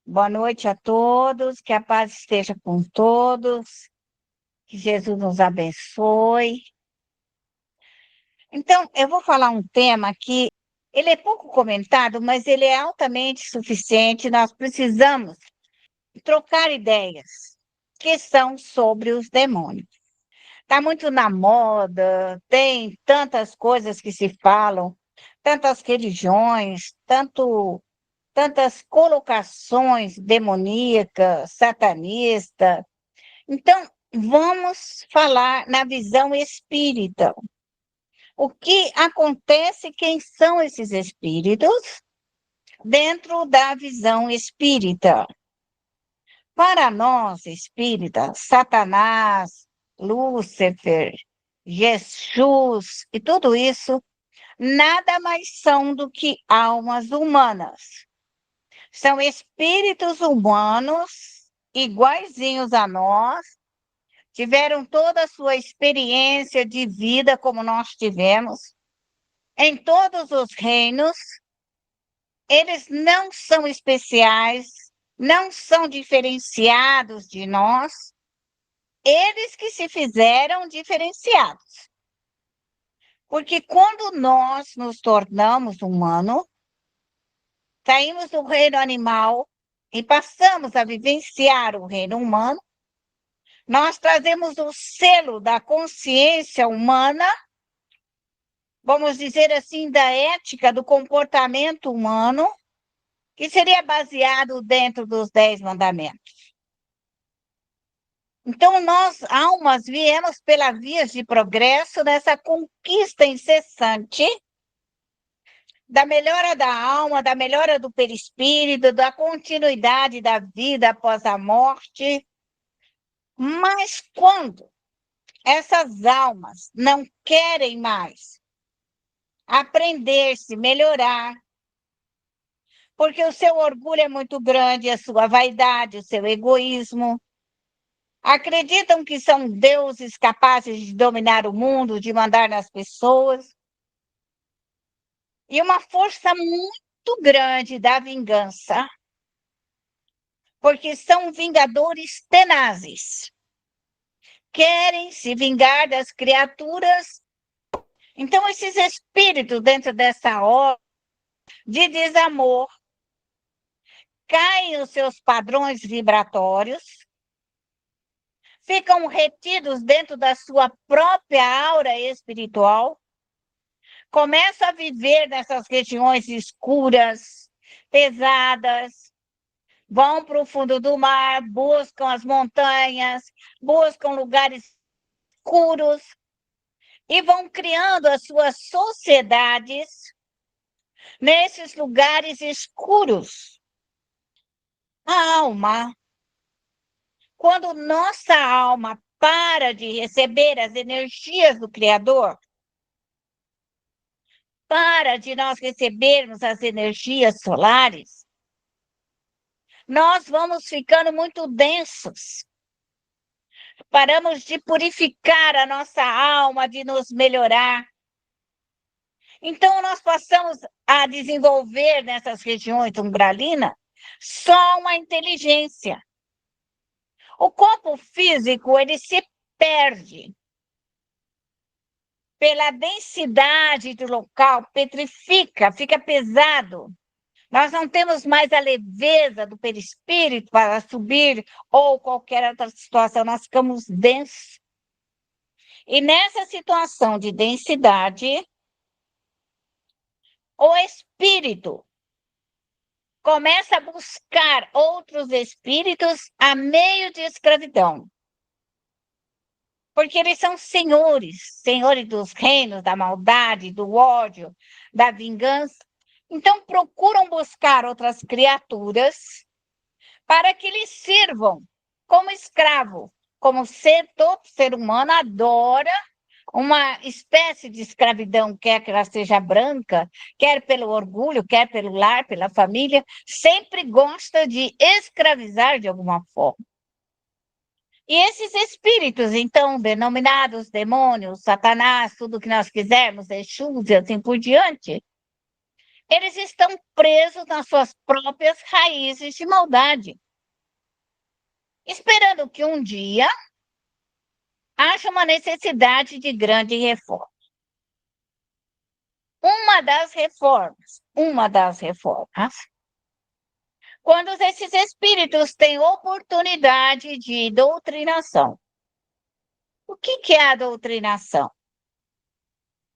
Boa noite a todos, que a paz esteja com todos, que Jesus nos abençoe. Então, eu vou falar um tema que ele é pouco comentado, mas ele é altamente suficiente. Nós precisamos trocar ideias, que são sobre os demônios. Está muito na moda, tem tantas coisas que se falam, tantas religiões, tantas colocações demoníacas, satanistas. Então, vamos falar na visão espírita. O que acontece, quem são esses espíritos dentro da visão espírita? Para nós espíritas, Satanás, Lúcifer, Jesus e tudo isso nada mais são do que almas humanas. São espíritos humanos iguaizinhos a nós, tiveram toda a sua experiência de vida como nós tivemos, em todos os reinos. Eles não são especiais, não são diferenciados de nós, eles que se fizeram diferenciados. Porque quando nós nos tornamos humanos, saímos do reino animal e passamos a vivenciar o reino humano, nós trazemos o selo da consciência humana, vamos dizer assim, da ética, do comportamento humano, que seria baseado dentro dos 10 mandamentos. Então, nós, almas, viemos pela via de progresso nessa conquista incessante da melhora da alma, da melhora do perispírito, da continuidade da vida após a morte. Mas quando essas almas não querem mais aprender-se, melhorar, porque o seu orgulho é muito grande, a sua vaidade, o seu egoísmo. Acreditam que são deuses capazes de dominar o mundo, de mandar nas pessoas. E uma força muito grande da vingança, porque são vingadores tenazes. Querem se vingar das criaturas. Então, esses espíritos dentro dessa obra de desamor, caem os seus padrões vibratórios, ficam retidos dentro da sua própria aura espiritual, começam a viver nessas regiões escuras, pesadas, vão para o fundo do mar, buscam as montanhas, buscam lugares escuros e vão criando as suas sociedades nesses lugares escuros. A alma, quando nossa alma para de receber as energias do Criador, para de nós recebermos as energias solares, nós vamos ficando muito densos. Paramos de purificar a nossa alma, de nos melhorar. Então, nós passamos a desenvolver nessas regiões umbralinas só uma inteligência. O corpo físico, ele se perde pela densidade do local, petrifica, fica pesado. Nós não temos mais a leveza do perispírito para subir ou qualquer outra situação, nós ficamos densos. E nessa situação de densidade, o espírito começa a buscar outros espíritos a meio de escravidão. Porque eles são senhores dos reinos, da maldade, do ódio, da vingança. Então, procuram buscar outras criaturas para que lhes sirvam como escravo, como todo ser humano adora uma espécie de escravidão, quer que ela seja branca, quer pelo orgulho, quer pelo lar, pela família, sempre gosta de escravizar de alguma forma. E esses espíritos, então, denominados demônios, Satanás, tudo que nós quisermos, Exus e assim por diante, Eles estão presos nas suas próprias raízes de maldade, esperando que um dia haja uma necessidade de grande reforma. Uma das reformas, quando esses espíritos têm oportunidade de doutrinação. O que é a doutrinação?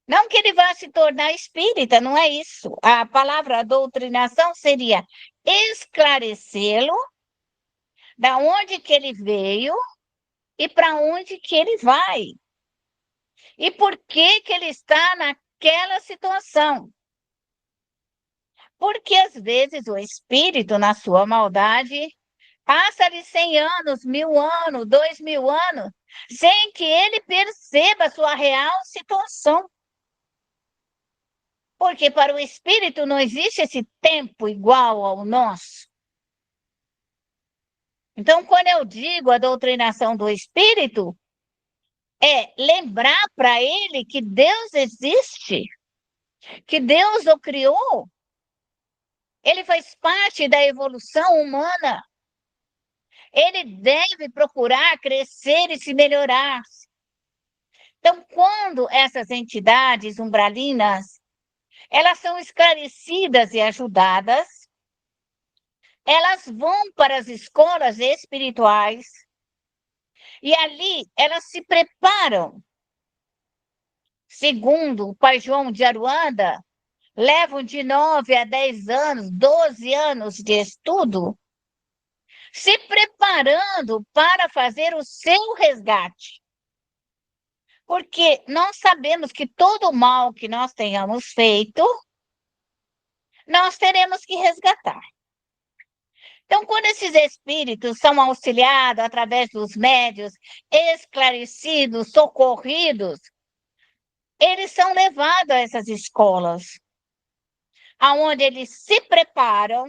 Não que ele vá se tornar espírita, não é isso. A palavra doutrinação seria esclarecê-lo da onde que ele veio e para onde que ele vai. E por que que ele está naquela situação. Porque às vezes o espírito, na sua maldade, passa-lhe 100 anos, 1000 anos, 2000 anos, sem que ele perceba a sua real situação. Porque para o espírito não existe esse tempo igual ao nosso. Então, quando eu digo a doutrinação do espírito, é lembrar para ele que Deus existe, que Deus o criou, ele faz parte da evolução humana. Ele deve procurar crescer e se melhorar. Então, quando essas entidades umbralinas, elas são esclarecidas e ajudadas, elas vão para as escolas espirituais e ali elas se preparam. Segundo o Pai João de Aruanda, levam de 9 a 10 anos, 12 anos de estudo, se preparando para fazer o seu resgate. Porque nós sabemos que todo o mal que nós tenhamos feito, nós teremos que resgatar. Então, quando esses espíritos são auxiliados através dos médios, esclarecidos, socorridos, eles são levados a essas escolas, aonde eles se preparam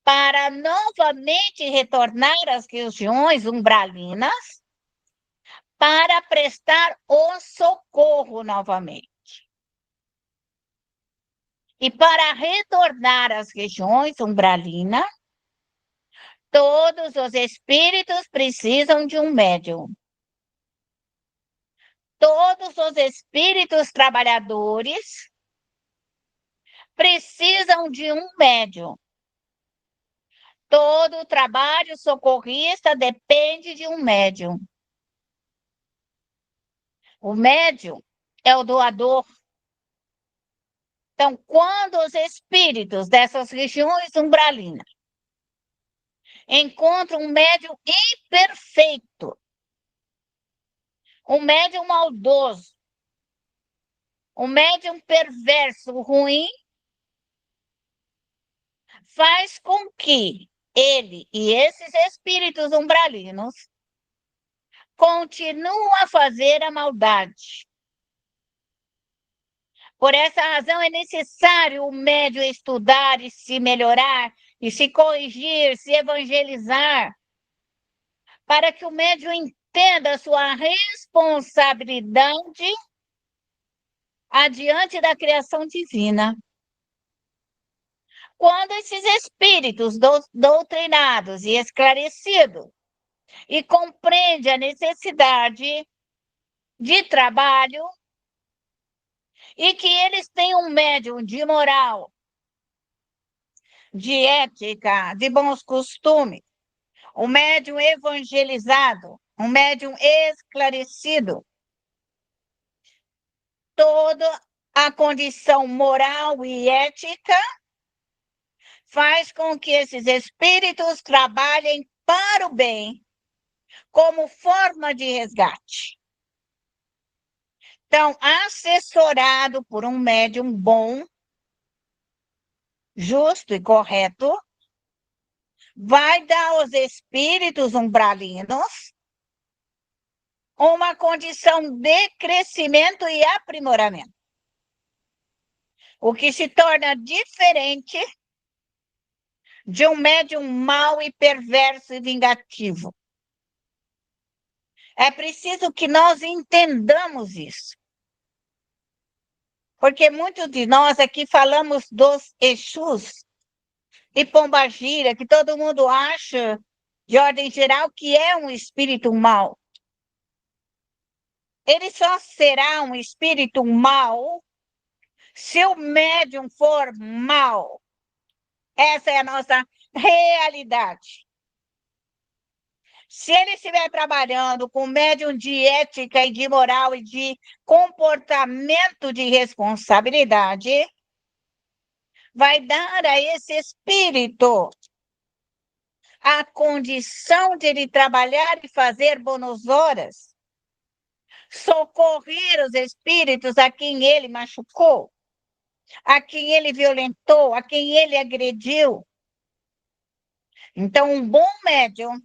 para novamente retornar às regiões umbralinas para prestar o socorro novamente. E para retornar às regiões umbralinas, todos os espíritos precisam de um médium. Todos os espíritos trabalhadores precisam de um médium. Todo trabalho socorrista depende de um médium. O médium é o doador. Então, quando os espíritos dessas regiões umbralinas encontram um médium imperfeito, um médium maldoso, um médium perverso, ruim, faz com que ele e esses espíritos umbralinos continuem a fazer a maldade. Por essa razão, é necessário o médium estudar e se melhorar, e se corrigir, se evangelizar, para que o médium entenda a sua responsabilidade adiante da criação divina. Quando esses espíritos doutrinados e esclarecidos e compreendem a necessidade de trabalho e que eles têm um médium de moral, de ética, de bons costumes, um médium evangelizado, um médium esclarecido, toda a condição moral e ética faz com que esses espíritos trabalhem para o bem, como forma de resgate. Então, assessorado por um médium bom, justo e correto, vai dar aos espíritos umbralinos uma condição de crescimento e aprimoramento, o que se torna diferente de um médium mau e perverso e vingativo. É preciso que nós entendamos isso. Porque muitos de nós aqui falamos dos Exus e Pombagira, que todo mundo acha, de ordem geral, que é um espírito mau. Ele só será um espírito mau se o médium for mau. Essa é a nossa realidade. Se ele estiver trabalhando com médium de ética e de moral e de comportamento de responsabilidade, vai dar a esse espírito a condição de ele trabalhar e fazer boas horas, socorrer os espíritos a quem ele machucou, a quem ele violentou, a quem ele agrediu. Então, um bom médium,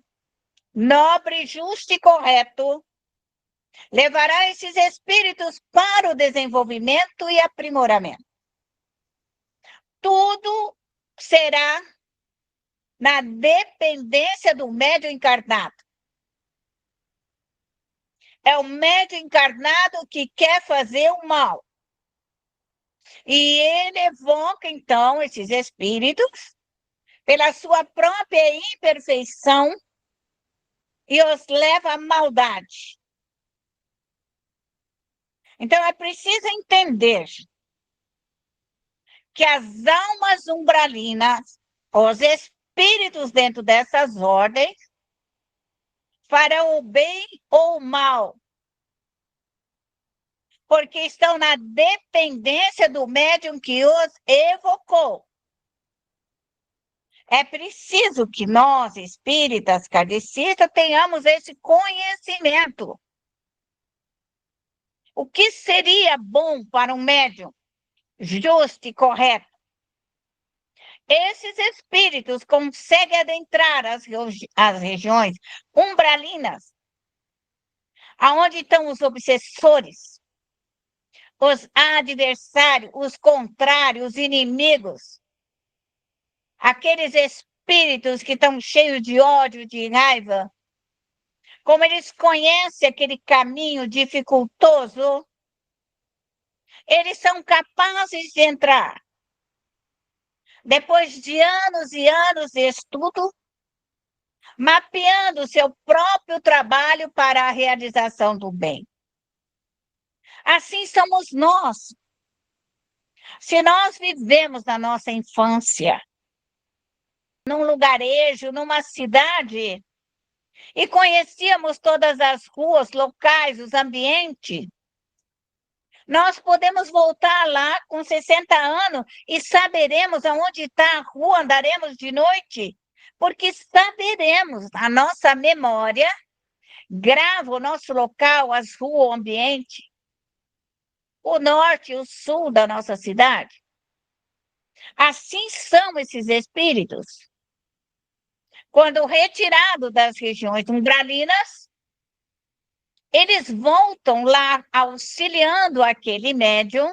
nobre, justo e correto, levará esses espíritos para o desenvolvimento e aprimoramento. Tudo será na dependência do médium encarnado. É o médium encarnado que quer fazer o mal. E ele evoca, então, esses espíritos pela sua própria imperfeição e os leva à maldade. Então, é preciso entender que as almas umbralinas, os espíritos dentro dessas ordens, farão o bem ou o mal, porque estão na dependência do médium que os evocou. É preciso que nós, espíritas, kardecistas, tenhamos esse conhecimento. O que seria bom para um médium justo e correto? Esses espíritos conseguem adentrar as regiões umbralinas, aonde estão os obsessores, os adversários, os contrários, os inimigos, aqueles espíritos que estão cheios de ódio, de raiva. Como eles conhecem aquele caminho dificultoso, eles são capazes de entrar. Depois de anos e anos de estudo, mapeando o seu próprio trabalho para a realização do bem. Assim somos nós. Se nós vivemos na nossa infância, num lugarejo, numa cidade, e conhecíamos todas as ruas, locais, os ambientes, nós podemos voltar lá com 60 anos e saberemos aonde está a rua, andaremos de noite, porque saberemos, a nossa memória grava o nosso local, as ruas, o ambiente, o norte e o sul da nossa cidade. Assim são esses espíritos. Quando retirados das regiões umbralinas, eles voltam lá auxiliando aquele médium,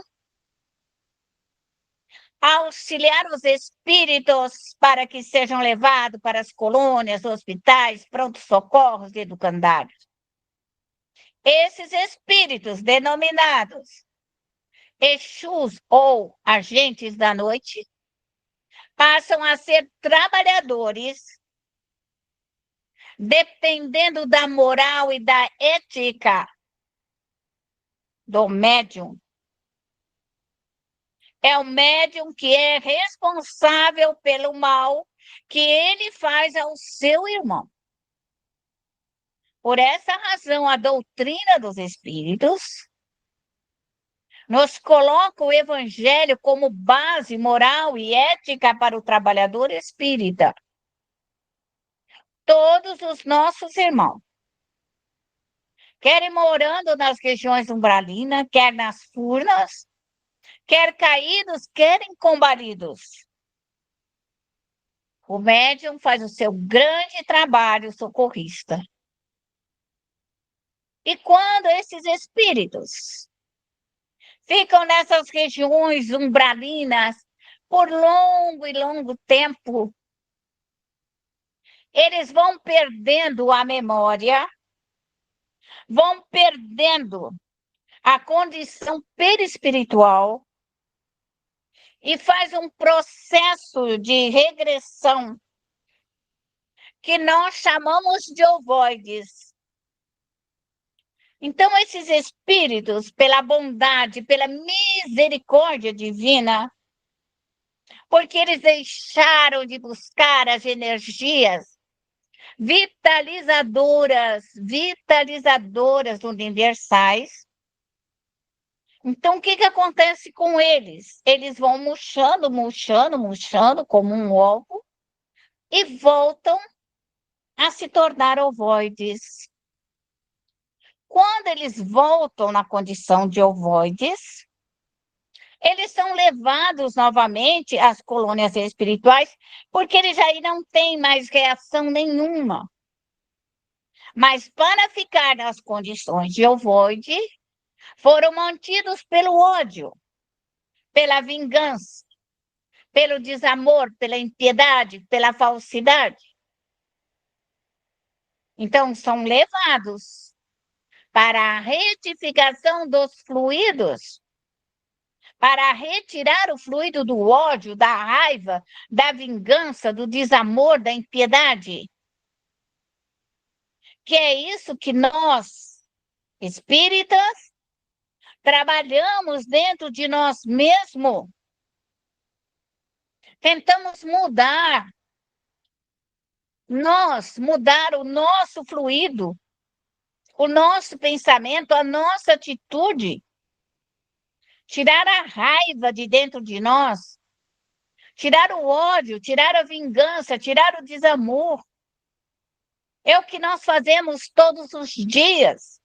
auxiliar os espíritos para que sejam levados para as colônias, hospitais, pronto-socorros e educandários. Esses espíritos denominados Exus ou agentes da noite passam a ser trabalhadores, dependendo da moral e da ética do médium. É o médium que é responsável pelo mal que ele faz ao seu irmão. Por essa razão, a doutrina dos espíritos nos coloca o evangelho como base moral e ética para o trabalhador espírita. Todos os nossos irmãos, quer morando nas regiões umbralinas, quer nas furnas, quer caídos, quer combalidos. O médium faz o seu grande trabalho socorrista. E quando esses espíritos ficam nessas regiões umbralinas por longo e longo tempo, eles vão perdendo a memória, vão perdendo a condição perispiritual, e faz um processo de regressão que nós chamamos de ovoides. Então, esses espíritos, pela bondade, pela misericórdia divina, porque eles deixaram de buscar as energias vitalizadoras universais. Então, o que acontece com eles? Eles vão murchando, como um ovo, e voltam a se tornar ovoides. Quando eles voltam na condição de ovoides, eles são levados novamente às colônias espirituais, porque eles aí não têm mais reação nenhuma. Mas para ficar nas condições de ovoide, foram mantidos pelo ódio, pela vingança, pelo desamor, pela impiedade, pela falsidade. Então, são levados para a retificação dos fluidos, para retirar o fluido do ódio, da raiva, da vingança, do desamor, da impiedade. Que é isso que nós, espíritas, trabalhamos dentro de nós mesmos. Tentamos mudar o nosso fluido, o nosso pensamento, a nossa atitude. Tirar a raiva de dentro de nós, tirar o ódio, tirar a vingança, tirar o desamor. É o que nós fazemos todos os dias,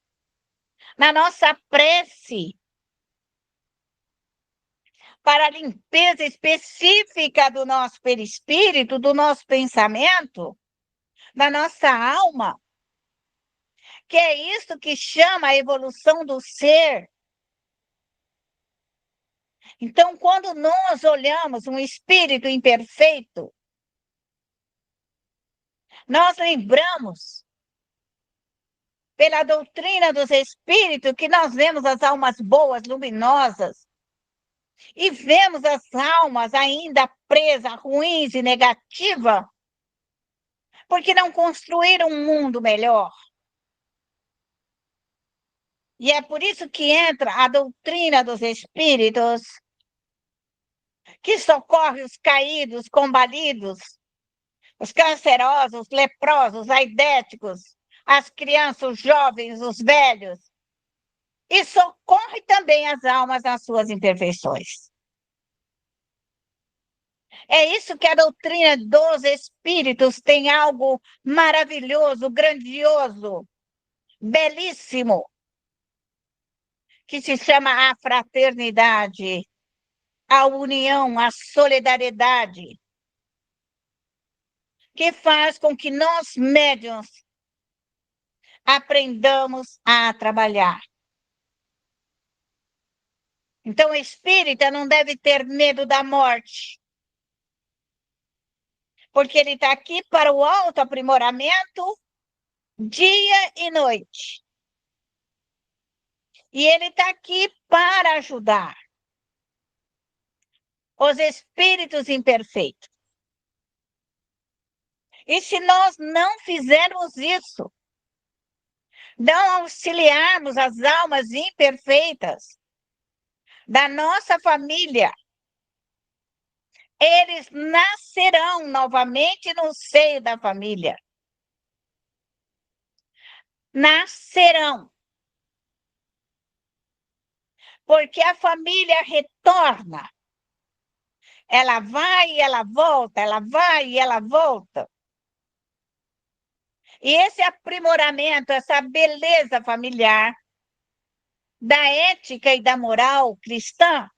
na nossa prece, para a limpeza específica do nosso perispírito, do nosso pensamento, da nossa alma, que é isso que chama a evolução do ser. Então, quando nós olhamos um espírito imperfeito, nós lembramos, pela doutrina dos espíritos, que nós vemos as almas boas, luminosas, e vemos as almas ainda presas, ruins e negativas, porque não construíram um mundo melhor. E é por isso que entra a doutrina dos espíritos, que socorre os caídos, combalidos, os cancerosos, os leprosos, aidéticos, as crianças, os jovens, os velhos, e socorre também as almas nas suas imperfeições. É isso que a doutrina dos espíritos tem, algo maravilhoso, grandioso, belíssimo, que se chama a fraternidade, a união, a solidariedade, que faz com que nós, médiuns, aprendamos a trabalhar. Então, o espírita não deve ter medo da morte, porque ele está aqui para o autoaprimoramento dia e noite. E ele está aqui para ajudar os espíritos imperfeitos. E se nós não fizermos isso, não auxiliarmos as almas imperfeitas da nossa família, eles nascerão novamente no seio da família. Nascerão. Porque a família retorna. Ela vai e ela volta, ela vai e ela volta. E esse aprimoramento, essa beleza familiar, da ética e da moral cristã,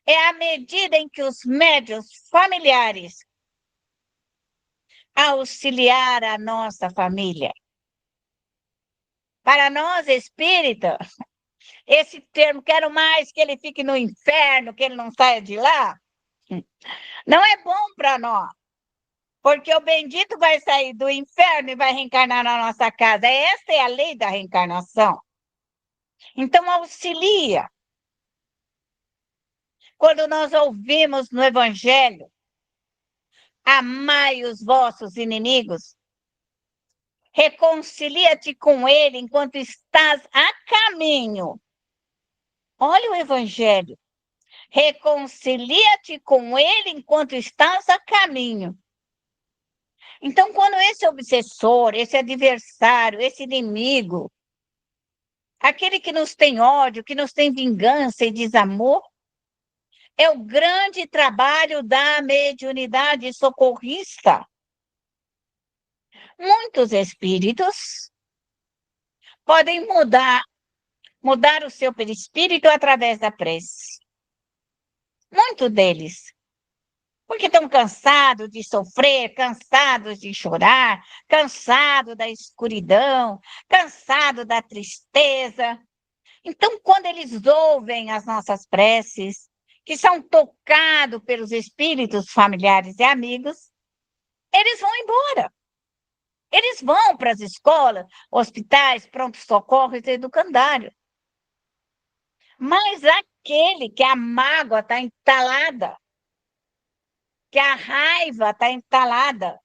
é à medida em que os médiuns familiares auxiliar a nossa família. Para nós espíritas, esse termo, quero mais que ele fique no inferno, que ele não saia de lá, não é bom para nós. Porque o bendito vai sair do inferno e vai reencarnar na nossa casa. Essa é a lei da reencarnação. Então, auxilia. Quando nós ouvimos no Evangelho, amai os vossos inimigos, reconcilia-te com ele enquanto estás a caminho. Olha o Evangelho. Reconcilia-te com ele enquanto estás a caminho. Então, quando esse obsessor, esse adversário, esse inimigo, aquele que nos tem ódio, que nos tem vingança e desamor, é o grande trabalho da mediunidade socorrista. Muitos espíritos podem mudar o seu perispírito através da prece. Muitos deles. Porque estão cansados de sofrer, cansados de chorar, cansados da escuridão, cansados da tristeza. Então, quando eles ouvem as nossas preces, que são tocados pelos espíritos familiares e amigos, eles vão embora. Eles vão para as escolas, hospitais, pronto-socorros e educandários. Mas aquele que a mágoa está entalada, que a raiva está entalada,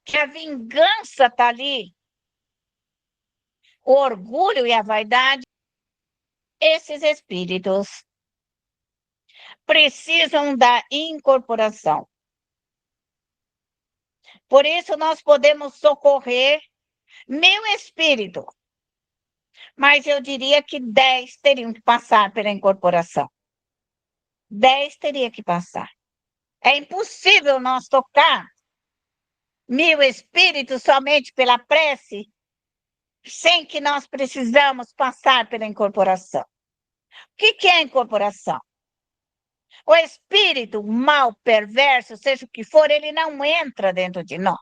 que a vingança está ali, o orgulho e a vaidade, esses espíritos precisam da incorporação. Por isso, nós podemos socorrer 1000 espíritos, mas eu diria que 10 teriam que passar pela incorporação. 10 teria que passar. É impossível nós tocar 1000 espíritos somente pela prece, sem que nós precisamos passar pela incorporação. O que é a incorporação? O espírito mal, perverso, seja o que for, ele não entra dentro de nós.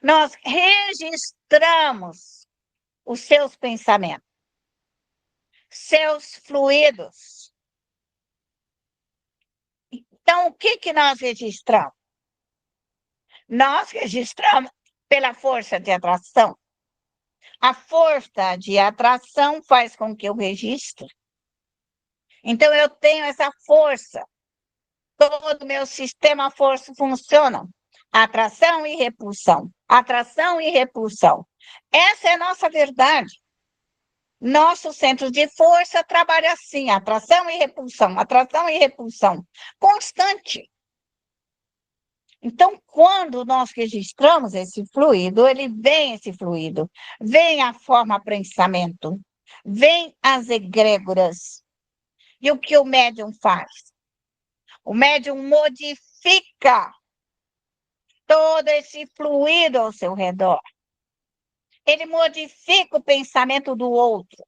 Nós registramos os seus pensamentos, seus fluidos. Então, o que nós registramos? Nós registramos pela força de atração. A força de atração faz com que eu registre. Então, eu tenho essa força. Todo o meu sistema força funciona. Atração e repulsão. Atração e repulsão. Essa é a nossa verdade. Nosso centro de força trabalha assim, atração e repulsão, constante. Então, quando nós registramos esse fluido, esse fluido, vem a forma pensamento, vem as egrégoras. E o que o médium faz? O médium modifica todo esse fluido ao seu redor. Ele modifica o pensamento do outro.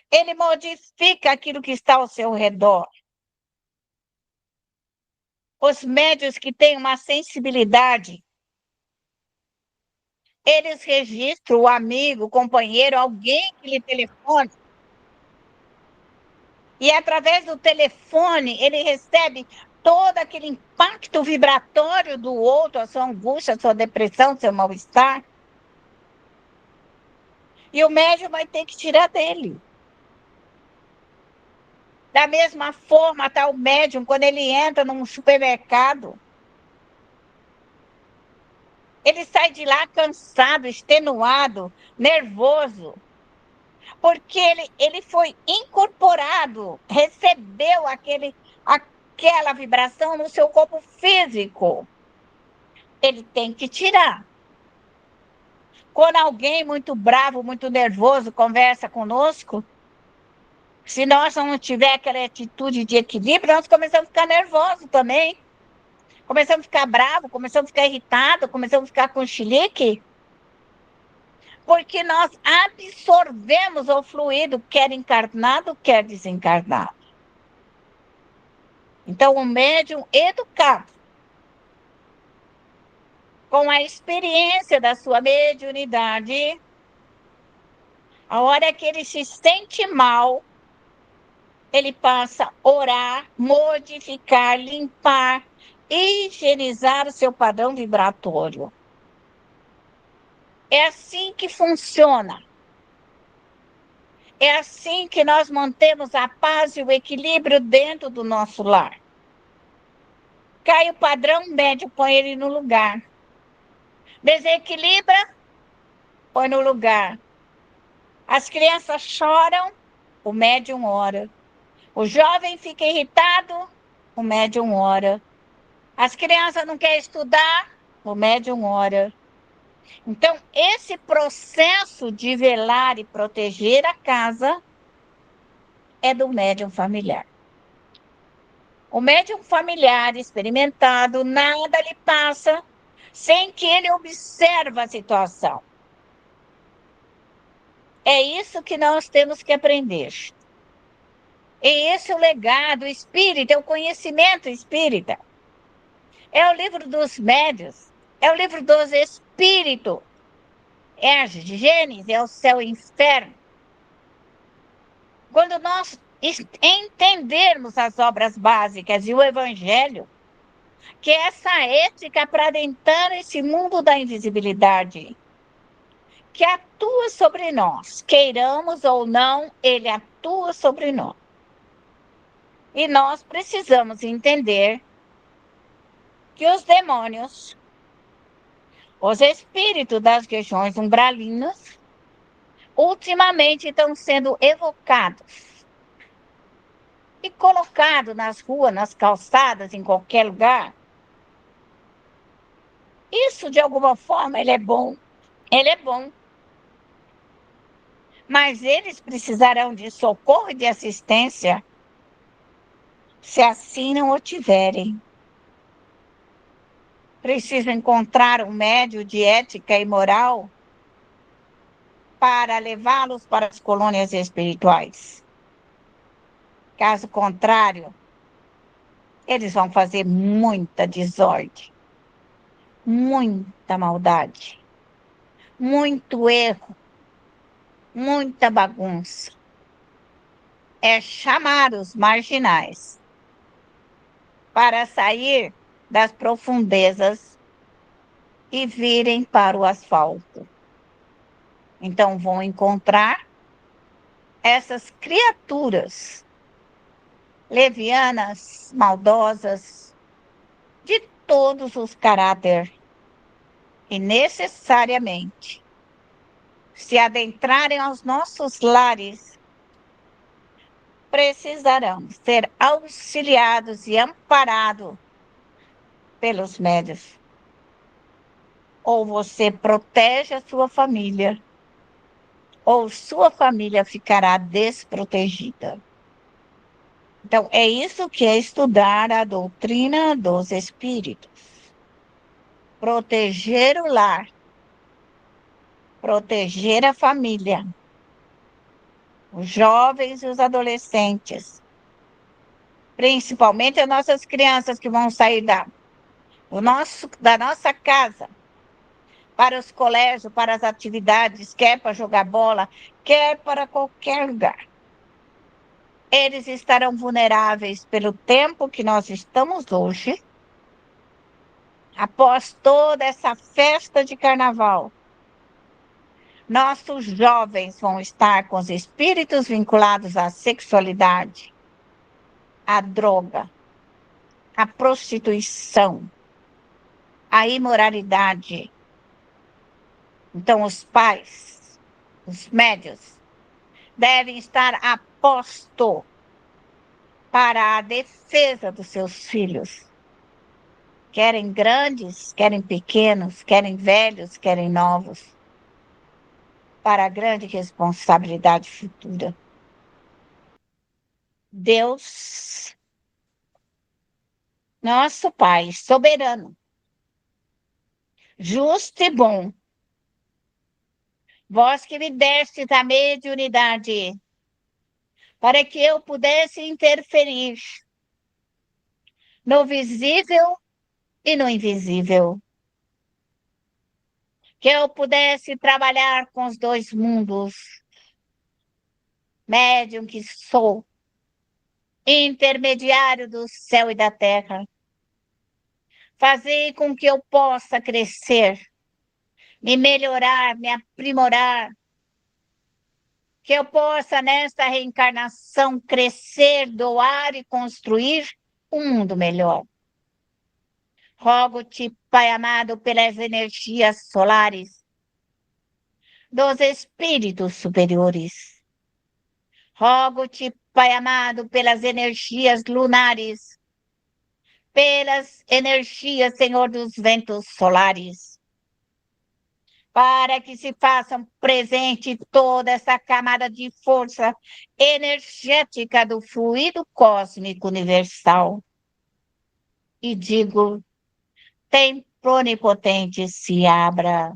Ele modifica aquilo que está ao seu redor. Os médiuns que têm uma sensibilidade, eles registram o amigo, o companheiro, alguém que lhe telefone. E através do telefone, ele recebe todo aquele impacto vibratório do outro, a sua angústia, a sua depressão, o seu mal-estar. E o médium vai ter que tirar dele. Da mesma forma está o médium quando ele entra num supermercado. Ele sai de lá cansado, extenuado, nervoso, porque ele foi incorporado, recebeu aquela vibração no seu corpo físico. Ele tem que tirar. Quando alguém muito bravo, muito nervoso conversa conosco, se nós não tiver aquela atitude de equilíbrio, nós começamos a ficar nervosos também. Começamos a ficar bravo, começamos a ficar irritado, começamos a ficar com chilique, porque nós absorvemos o fluido, quer encarnado, quer desencarnado. Então, o médium educado, com a experiência da sua mediunidade, a hora que ele se sente mal, ele passa a orar, modificar, limpar, higienizar o seu padrão vibratório. É assim que funciona. É assim que nós mantemos a paz e o equilíbrio dentro do nosso lar. Cai o padrão, o médium põe ele no lugar. Desequilibra, põe no lugar. As crianças choram, o médium ora. O jovem fica irritado, o médium ora. As crianças não querem estudar, o médium ora. Então, esse processo de velar e proteger a casa é do médium familiar. O médium familiar experimentado, nada lhe passa sem que ele observe a situação. É isso que nós temos que aprender. E esse é o legado espírita, é o conhecimento espírita. É o livro dos médios, é o livro dos espíritos. É a Gênesis, é o céu e o inferno. Quando nós entendermos as obras básicas e o evangelho, que é essa ética para adentrar esse mundo da invisibilidade, que atua sobre nós, queiramos ou não, ele atua sobre nós. E nós precisamos entender que os demônios, os espíritos das regiões umbralinas, ultimamente estão sendo evocados e colocados nas ruas, nas calçadas, em qualquer lugar. Isso, de alguma forma, ele é bom. Ele é bom. Mas eles precisarão de socorro e de assistência se assim não o tiverem. Precisam encontrar um médio de ética e moral para levá-los para as colônias espirituais. Caso contrário, eles vão fazer muita desordem, muita maldade, muito erro, muita bagunça. É chamar os marginais para sair das profundezas e virem para o asfalto. Então, vão encontrar essas criaturas levianas, maldosas, de todos os caráteres, e necessariamente se adentrarem aos nossos lares, precisarão ser auxiliados e amparados pelos médios. Ou você protege a sua família, ou sua família ficará desprotegida. Então, é isso que é estudar a doutrina dos espíritos. Proteger o lar, proteger a família, os jovens e os adolescentes, principalmente as nossas crianças que vão sair da nossa casa para os colégios, para as atividades, quer para jogar bola, quer para qualquer lugar. Eles estarão vulneráveis pelo tempo que nós estamos hoje, após toda essa festa de carnaval. Nossos jovens vão estar com os espíritos vinculados à sexualidade, à droga, à prostituição, à imoralidade. Então, os pais, os médios, devem estar a posto para a defesa dos seus filhos. Querem grandes, querem pequenos, querem velhos, querem novos, para a grande responsabilidade futura. Deus, nosso Pai, soberano, justo e bom, vós que me destes a mediunidade, para que eu pudesse interferir no visível e no invisível, que eu pudesse trabalhar com os dois mundos, médium que sou, intermediário do céu e da terra, fazer com que eu possa crescer, me melhorar, me aprimorar, que eu possa, nesta reencarnação, crescer, doar e construir um mundo melhor. Rogo-te, Pai amado, pelas energias solares dos espíritos superiores. Rogo-te, Pai amado, pelas energias lunares, pelas energias, Senhor, dos ventos solares, para que se façam presente toda essa camada de força energética do fluido cósmico universal. E digo, templo onipotente, se abra.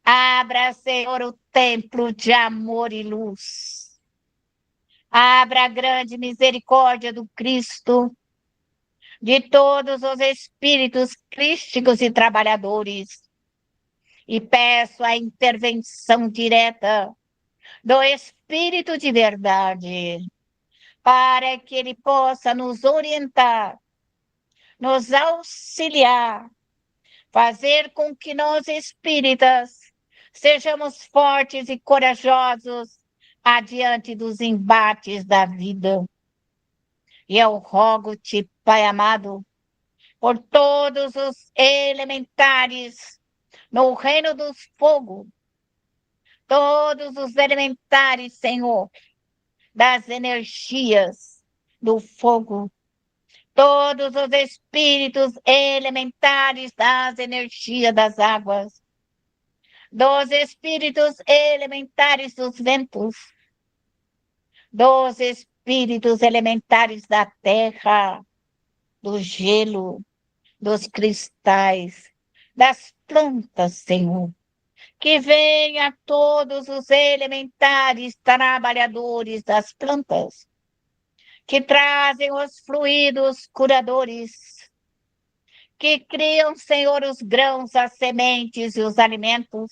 Abra, Senhor, o templo de amor e luz. Abra a grande misericórdia do Cristo, de todos os espíritos crísticos e trabalhadores. E peço a intervenção direta do Espírito de verdade, para que ele possa nos orientar, nos auxiliar, fazer com que nós espíritas sejamos fortes e corajosos adiante dos embates da vida. E eu rogo-te, Pai amado, por todos os elementares no reino dos fogos, todos os elementares, Senhor, das energias do fogo, todos os espíritos elementares das energias das águas, dos espíritos elementares dos ventos, dos espíritos elementares da terra, do gelo, dos cristais, das plantas, Senhor. Que venha todos os elementares trabalhadores das plantas, que trazem os fluidos curadores, que criam, Senhor, os grãos, as sementes e os alimentos.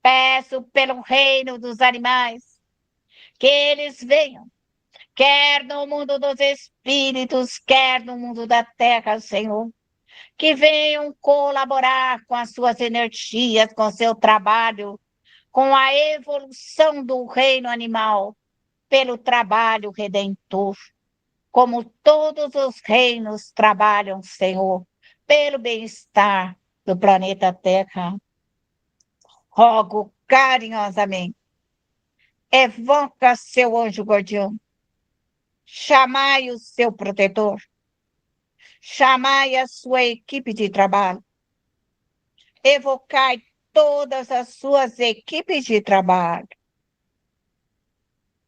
Peço pelo reino dos animais, que eles venham, quer no mundo dos espíritos, quer no mundo da terra, Senhor, que venham colaborar com as suas energias, com seu trabalho, com a evolução do reino animal, pelo trabalho redentor, como todos os reinos trabalham, Senhor, pelo bem-estar do planeta Terra. Rogo carinhosamente, evoca seu anjo guardião, chamai o seu protetor, chamai a sua equipe de trabalho, evocai todas as suas equipes de trabalho,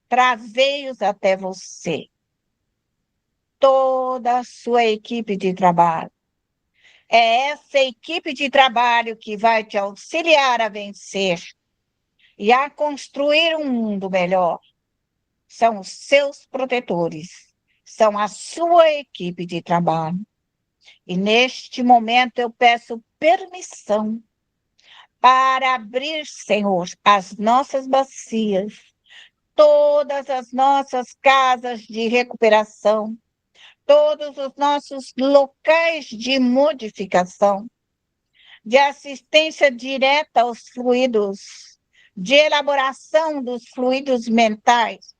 trazei-os até você, toda a sua equipe de trabalho. É essa equipe de trabalho que vai te auxiliar a vencer e a construir um mundo melhor. São os seus protetores, são a sua equipe de trabalho. E neste momento eu peço permissão para abrir, Senhor, as nossas bacias, todas as nossas casas de recuperação, todos os nossos locais de modificação, de assistência direta aos fluidos, de elaboração dos fluidos mentais,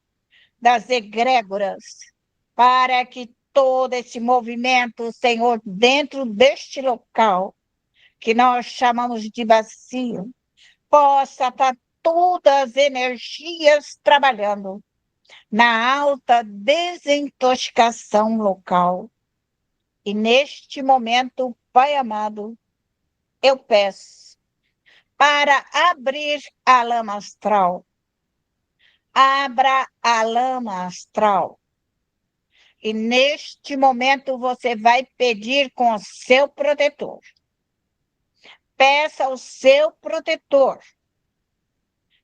das egrégoras, para que todo esse movimento, Senhor, dentro deste local, que nós chamamos de bacia, possa estar todas as energias trabalhando na alta desintoxicação local. E neste momento, Pai amado, eu peço para abrir a lama astral. Abra a lama astral. E neste momento você vai pedir com o seu protetor. Peça ao seu protetor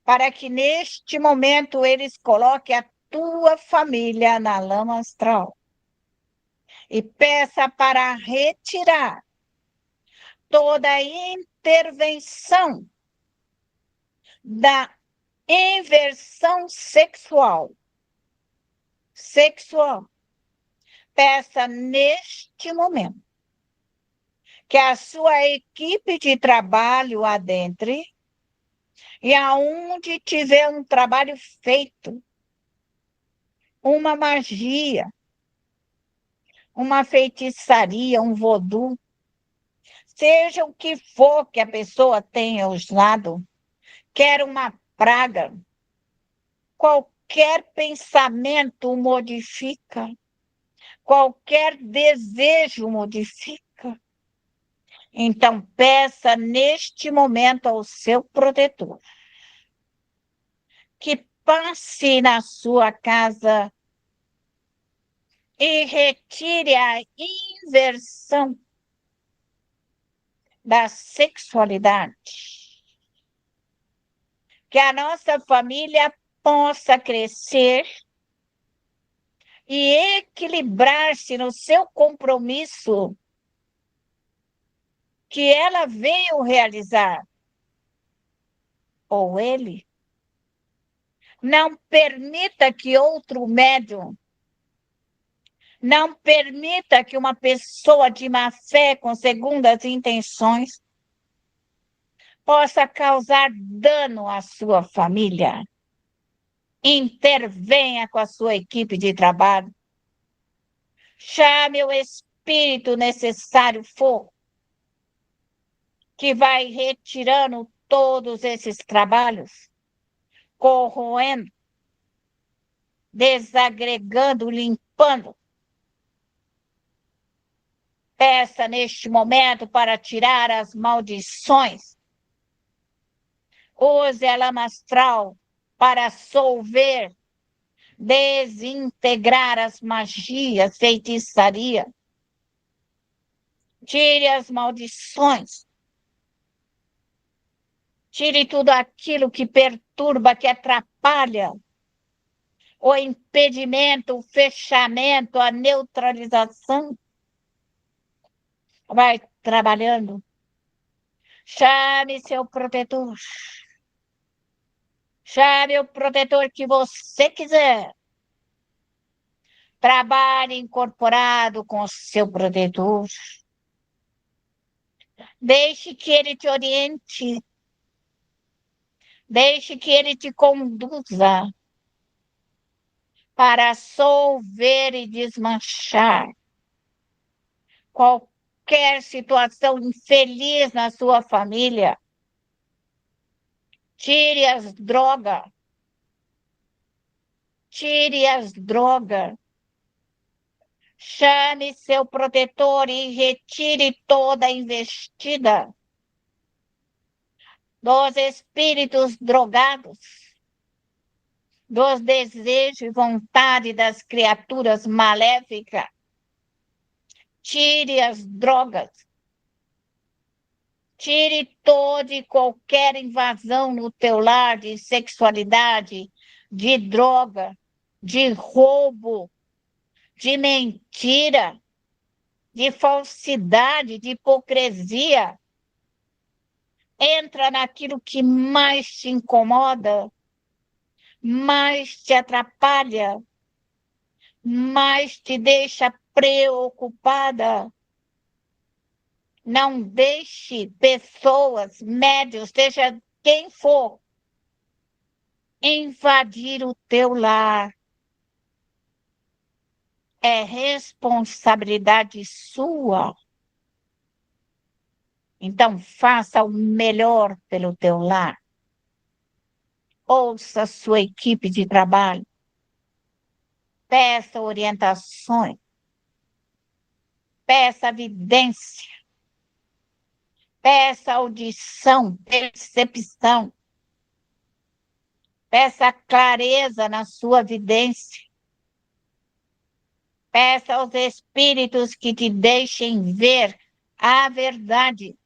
para que neste momento eles coloquem a tua família na lama astral. E peça para retirar toda a intervenção da inversão sexual. Peça neste momento que a sua equipe de trabalho adentre E aonde tiver um trabalho feito, uma magia, uma feitiçaria, um vodu, seja o que for que a pessoa tenha usado, quer uma praga, qualquer pensamento modifica, qualquer desejo modifica. Então, peça neste momento ao seu protetor que passe na sua casa e retire a inversão da sexualidade. Que a nossa família possa crescer e equilibrar-se no seu compromisso que ela veio realizar, ou ele. Não permita que outro médium, não permita que uma pessoa de má fé, com segundas intenções, possa causar dano à sua família. Intervenha com a sua equipe de trabalho. Chame o espírito necessário for, que vai retirando todos esses trabalhos, corroendo, desagregando, limpando. Peça neste momento para tirar as maldições. Use a lama astral para solver, desintegrar as magias, feitiçaria. Tire as maldições. Tire tudo aquilo que perturba, que atrapalha. O impedimento, o fechamento, a neutralização. Vai trabalhando. Chame seu protetor. Chame o protetor que você quiser. Trabalhe incorporado com o seu protetor. Deixe que ele te oriente. Deixe que ele te conduza para solver e desmanchar qualquer situação infeliz na sua família. Tire as drogas. Tire as drogas. Chame seu protetor e retire toda a investida dos espíritos drogados, dos desejos e vontade das criaturas maléficas. Tire as drogas. Tire toda e qualquer invasão no teu lar de sexualidade, de droga, de roubo, de mentira, de falsidade, de hipocrisia. Entra naquilo que mais te incomoda, mais te atrapalha, mais te deixa preocupada. Não deixe pessoas, médios, seja quem for, invadir o teu lar. É responsabilidade sua. Então, faça o melhor pelo teu lar. Ouça a sua equipe de trabalho. Peça orientações. Peça evidência. Peça audição, percepção. Peça clareza na sua vidência. Peça aos espíritos que te deixem ver a verdade.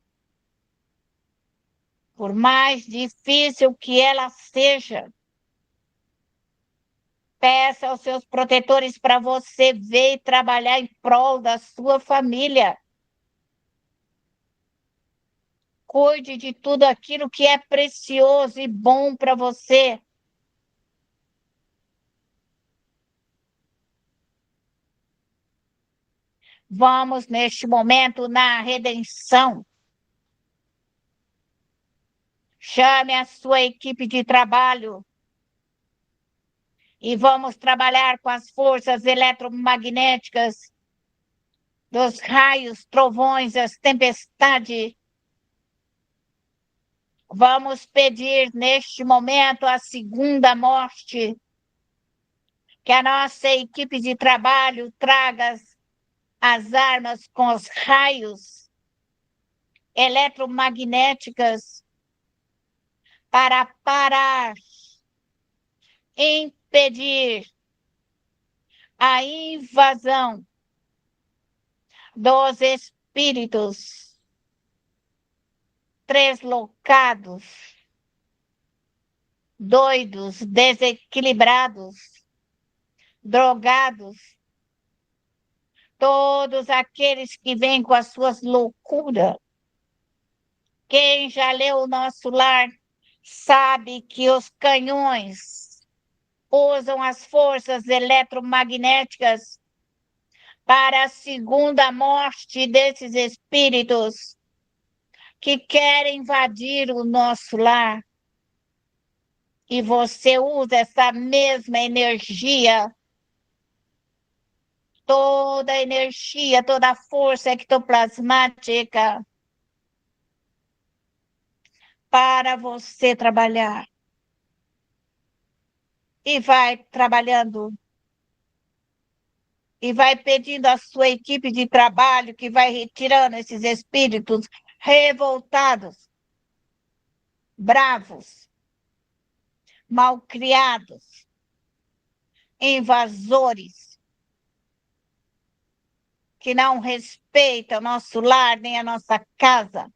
Por mais difícil que ela seja, peça aos seus protetores para você ver e trabalhar em prol da sua família. Cuide de tudo aquilo que é precioso e bom para você. Vamos, neste momento, na redenção. Chame a sua equipe de trabalho e vamos trabalhar com as forças eletromagnéticas dos raios, trovões, as tempestades. Vamos pedir neste momento a segunda morte, que a nossa equipe de trabalho traga as armas com os raios eletromagnéticas para parar, impedir a invasão dos espíritos treslocados, doidos, desequilibrados, drogados, todos aqueles que vêm com as suas loucuras. Quem já leu O Nosso Lar sabe que os canhões usam as forças eletromagnéticas para a segunda morte desses espíritos que querem invadir o nosso lar. E você usa essa mesma energia, toda a energia, toda a força ectoplasmática para você trabalhar. E vai trabalhando. E vai pedindo à sua equipe de trabalho que vai retirando esses espíritos revoltados, bravos, malcriados, invasores, que não respeitam o nosso lar, nem a nossa casa,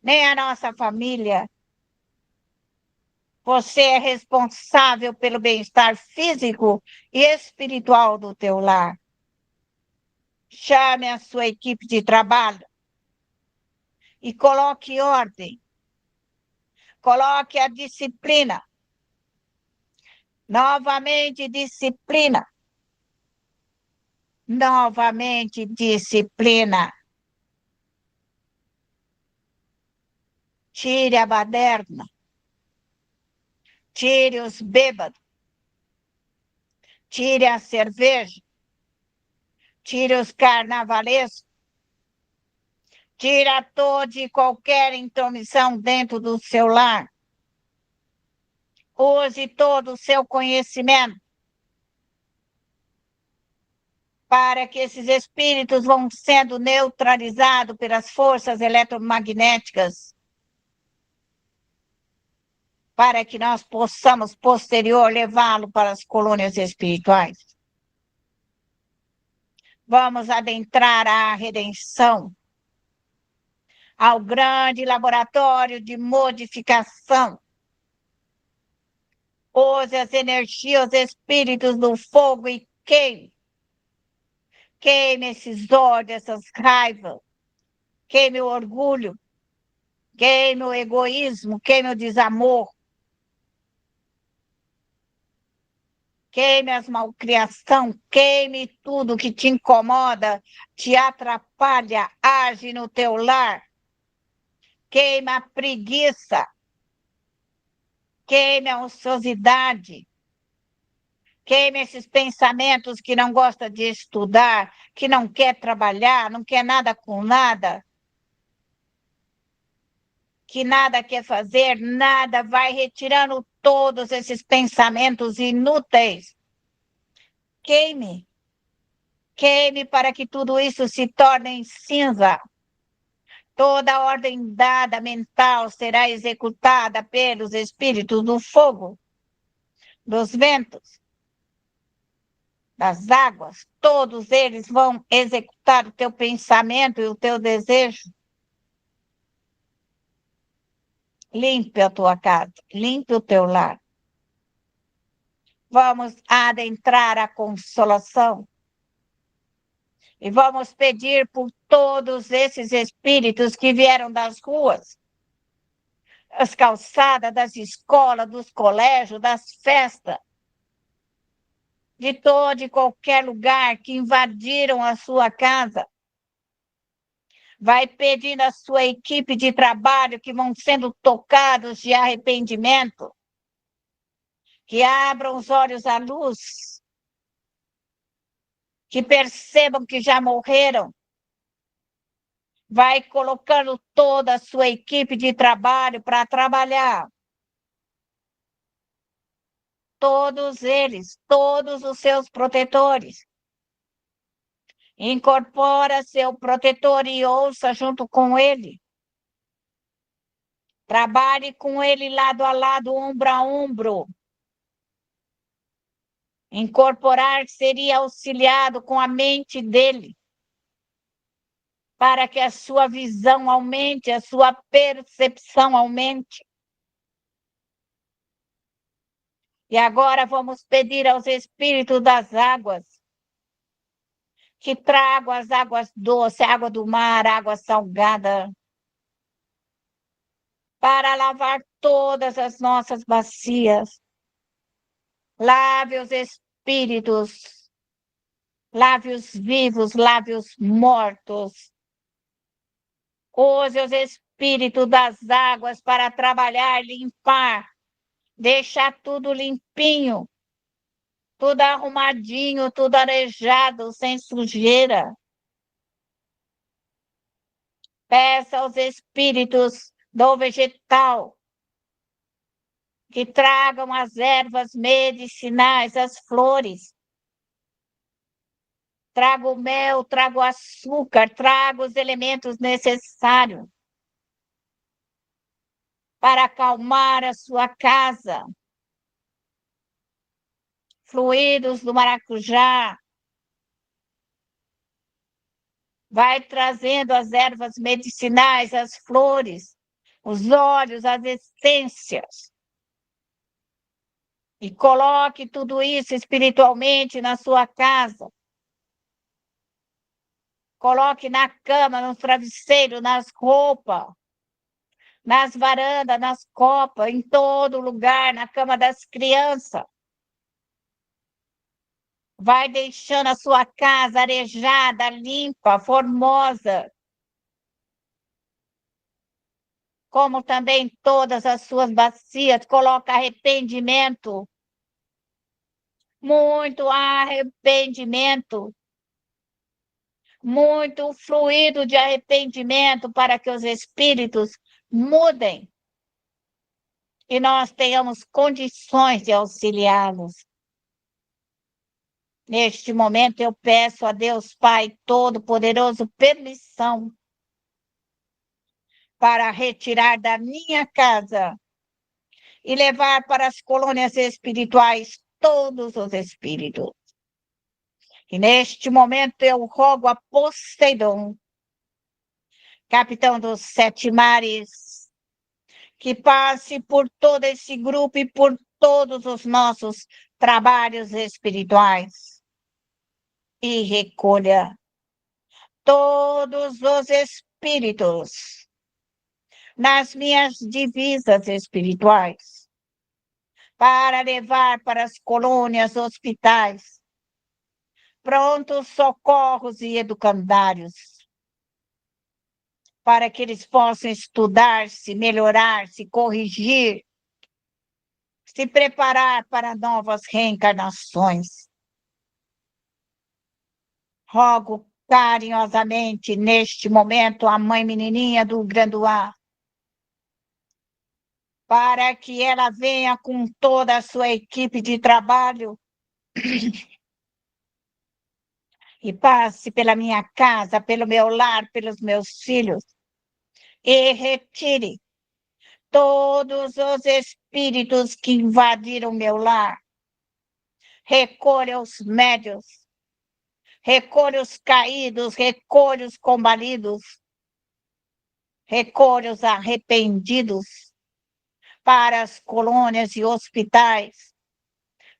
nem a nossa família. Você é responsável pelo bem-estar físico e espiritual do teu lar. Chame a sua equipe de trabalho e coloque ordem. Coloque a disciplina. Novamente, disciplina. Novamente, disciplina. Tire a baderna. Tire os bêbados. Tire a cerveja. Tire os carnavalescos. Tira toda e qualquer intromissão dentro do seu lar. Use todo o seu conhecimento para que esses espíritos vão sendo neutralizados pelas forças eletromagnéticas, para que nós possamos, posterior, levá-lo para as colônias espirituais. Vamos adentrar à redenção, ao grande laboratório de modificação. Use as energias, os espíritos do fogo e queime. Queime esses ódios, essas raivas. Queime o orgulho. Queime o egoísmo. Queime o desamor. Queime as malcriação. Queime tudo que te incomoda, te atrapalha, age no teu lar. Queime a preguiça. Queime a ociosidade. Queime esses pensamentos que não gosta de estudar, que não quer trabalhar, não quer nada com nada, que nada quer fazer, nada, vai retirando todos esses pensamentos inúteis. Queime. Queime para que tudo isso se torne em cinza. Toda a ordem dada mental será executada pelos espíritos do fogo, dos ventos, das águas. Todos eles vão executar o teu pensamento e o teu desejo. Limpe a tua casa, limpe o teu lar. Vamos adentrar a consolação. E vamos pedir por todos esses espíritos que vieram das ruas, das calçadas, das escolas, dos colégios, das festas, de todo e qualquer lugar que invadiram a sua casa. Vai pedindo à sua equipe de trabalho que vão sendo tocados de arrependimento, que abram os olhos à luz, que percebam que já morreram. Vai colocando toda a sua equipe de trabalho para trabalhar. Todos eles, todos os seus protetores. Incorpora seu protetor e ouça junto com ele. Trabalhe com ele lado a lado, ombro a ombro. Incorporar seria auxiliado com a mente dele, para que a sua visão aumente, a sua percepção aumente. E agora vamos pedir aos espíritos das águas que tragam as águas doces, água do mar, água salgada, para lavar todas as nossas bacias. Lave os espíritos, lave os vivos, lave os mortos. Use os espíritos das águas para trabalhar, limpar, deixar tudo limpinho, tudo arrumadinho, tudo arejado, sem sujeira. Peça aos espíritos do vegetal que tragam as ervas medicinais, as flores. Traga o mel, traga o açúcar, traga os elementos necessários para acalmar a sua casa. Fluidos do maracujá. Vai trazendo as ervas medicinais, as flores, os óleos, as essências. E coloque tudo isso espiritualmente na sua casa. Coloque na cama, no travesseiro, nas roupas, nas varandas, nas copas, em todo lugar, na cama das crianças. Vai deixando a sua casa arejada, limpa, formosa. Como também todas as suas bacias, coloca arrependimento. Muito arrependimento. Muito fluido de arrependimento para que os espíritos mudem e nós tenhamos condições de auxiliá-los. Neste momento eu peço a Deus Pai Todo-Poderoso permissão para retirar da minha casa e levar para as colônias espirituais todos os espíritos. E neste momento eu rogo a Poseidon, capitão dos 7 mares, que passe por todo esse grupo e por todos os nossos trabalhos espirituais e recolha todos os espíritos nas minhas divisas espirituais para levar para as colônias, hospitais, prontos socorros e educandários, para que eles possam estudar, se melhorar, se corrigir, se preparar para novas reencarnações. Rogo carinhosamente, neste momento, a mãe menininha do Granduá, para que ela venha com toda a sua equipe de trabalho e passe pela minha casa, pelo meu lar, pelos meus filhos, e retire todos os espíritos que invadiram meu lar. Recolha os médios, recolha os caídos, recolha os combalidos, recolha os arrependidos para as colônias e hospitais,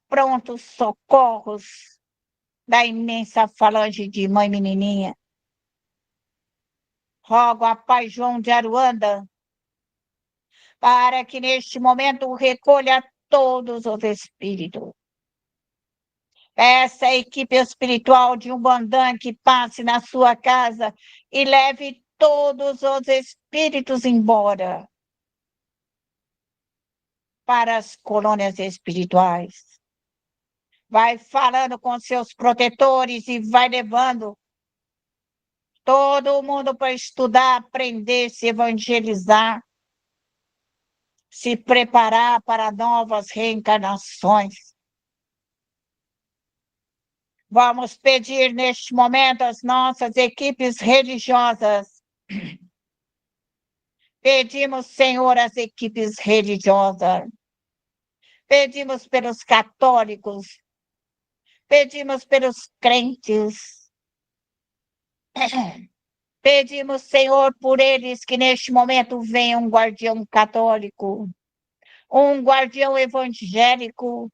prontos socorros da imensa falange de mãe menininha. Rogo a Pai João de Aruanda para que neste momento recolha todos os espíritos. Essa equipe espiritual de Umbandã que passe na sua casa e leve todos os espíritos embora para as colônias espirituais. Vai falando com seus protetores e vai levando todo mundo para estudar, aprender, se evangelizar, se preparar para novas reencarnações. Vamos pedir neste momento às nossas equipes religiosas. Pedimos, Senhor, às equipes religiosas. Pedimos pelos católicos. Pedimos pelos crentes. Pedimos, Senhor, por eles que neste momento venha um guardião católico, um guardião evangélico,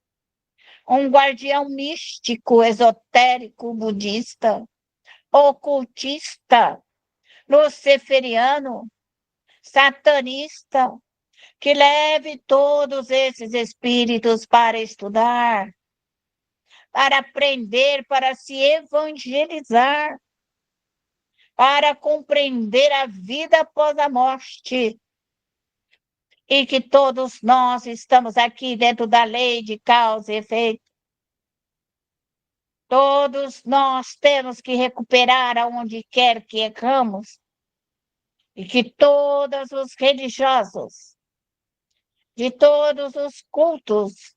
um guardião místico, esotérico, budista, ocultista, luciferiano, satanista, que leve todos esses espíritos para estudar, para aprender, para se evangelizar, para compreender a vida após a morte. E que todos nós estamos aqui dentro da lei de causa e efeito. Todos nós temos que recuperar aonde quer que erramos. E que todos os religiosos, de todos os cultos,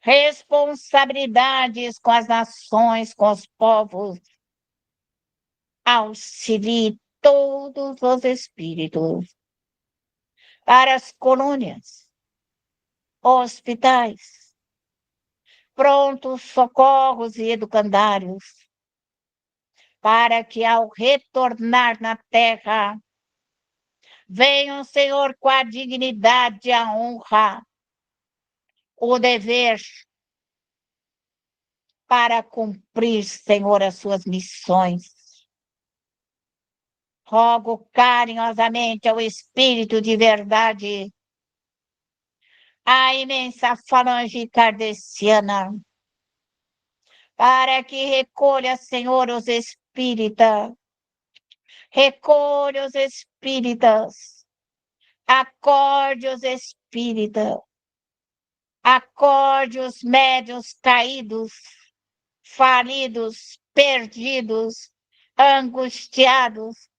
responsabilidades com as nações, com os povos, auxilie todos os espíritos para as colônias, hospitais, prontos socorros e educandários, para que ao retornar na terra, venham, Senhor, com a dignidade, a honra, o dever, para cumprir, Senhor, as suas missões. Rogo carinhosamente ao Espírito de verdade, a imensa falange kardeciana, para que recolha, Senhor, os espíritas, recolha os espíritas, acorde os espíritas, acorde os médiuns caídos, falidos, perdidos, angustiados,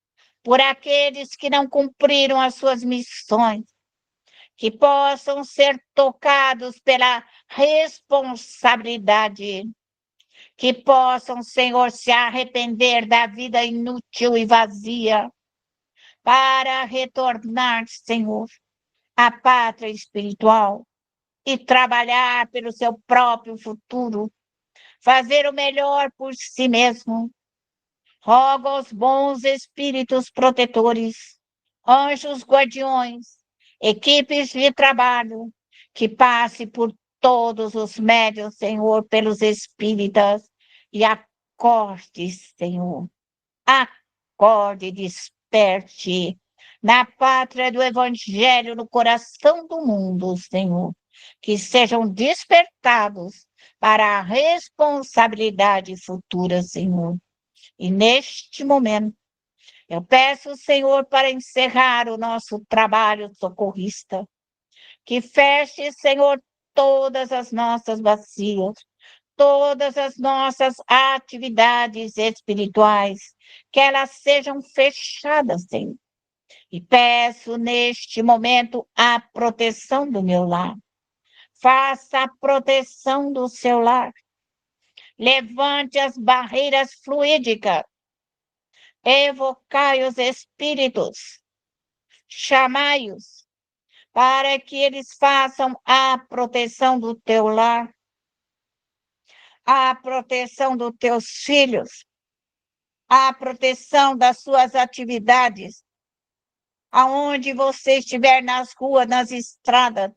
por aqueles que não cumpriram as suas missões, que possam ser tocados pela responsabilidade, que possam, Senhor, se arrepender da vida inútil e vazia, para retornar, Senhor, à pátria espiritual e trabalhar pelo seu próprio futuro, fazer o melhor por si mesmo. Rogo aos bons espíritos protetores, anjos guardiões, equipes de trabalho, que passe por todos os médios, Senhor, pelos espíritas, e acorde, Senhor, acorde, desperte na pátria do Evangelho, no coração do mundo, Senhor, que sejam despertados para a responsabilidade futura, Senhor. E neste momento, eu peço, Senhor, para encerrar o nosso trabalho socorrista, que feche, Senhor, todas as nossas bacias, todas as nossas atividades espirituais, que elas sejam fechadas, Senhor. E peço neste momento a proteção do meu lar. Faça a proteção do seu lar. Levante as barreiras fluídicas. Evocai os espíritos. Chamai-os para que eles façam a proteção do teu lar, a proteção dos teus filhos, a proteção das suas atividades, aonde você estiver, nas ruas, nas estradas,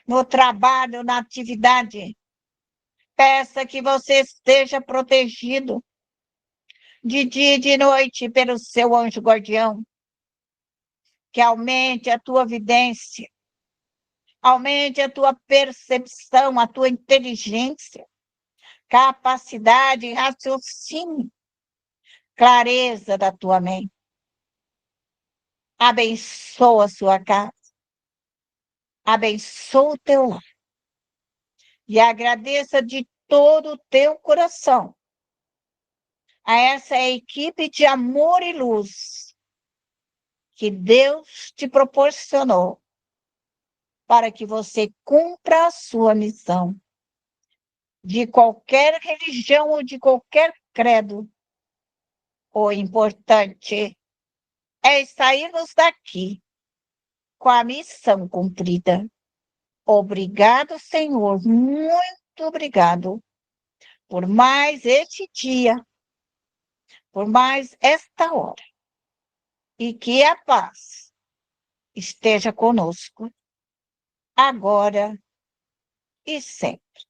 no trabalho, na atividade. Peça que você esteja protegido de dia e de noite pelo seu anjo guardião, que aumente a tua vidência, aumente a tua percepção, a tua inteligência, capacidade, raciocínio, clareza da tua mente. Abençoa a sua casa. Abençoa o teu lar. E agradeça de todo o teu coração a essa equipe de amor e luz que Deus te proporcionou para que você cumpra a sua missão. De qualquer religião ou de qualquer credo, o importante é sairmos daqui com a missão cumprida. Obrigado, Senhor, muito obrigado por mais este dia, por mais esta hora, e que a paz esteja conosco, agora e sempre.